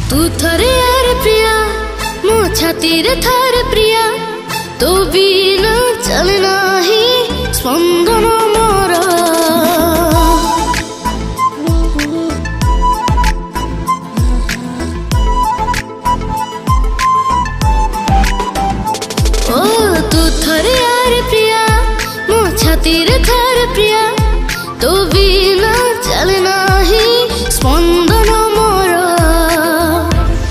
तू थरे यार प्रिया मो छातीरे थार प्रिया तो बिना चलना ही स्पंदन मोर ओ तू थरे यार प्रिया मो छातीरे थार प्रिया तो बिना चलना ही स्पंदन मोर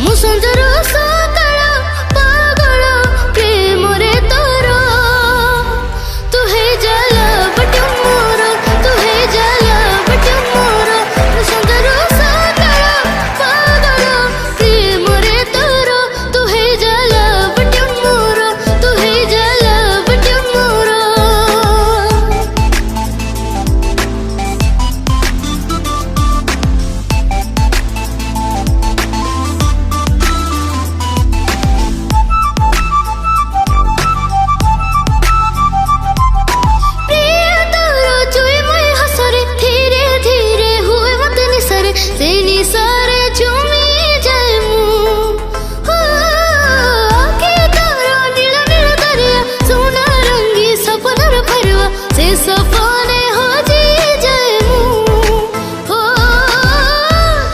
मुसंजर सकाळ पागल प्रेम रे तोर तू हे जाला बट मोर तू हे जाला बट मोर मुसंजर सकाळ पागल प्रेम रे तोर तू हे जाला बट मोर तू हे जाला बट मोर सपने हो जी जाए हो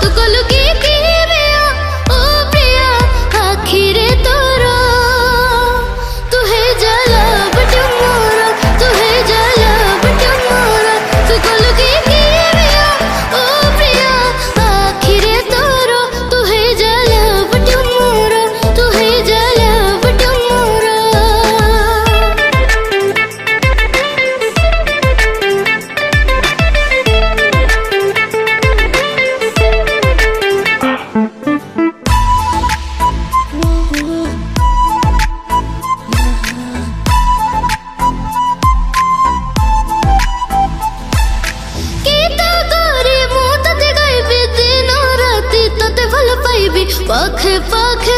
तू कलु की प्रिया ओ प्रिया आखिरे तोरा तू हे जाला बट मोरा तू हे जाला बट मोरा तू कलु की प्रिया ओ प्रिया आखिरे तोरा तू हे जाला बट मोरा तू हे जाला बट मोरा पाखे पाखे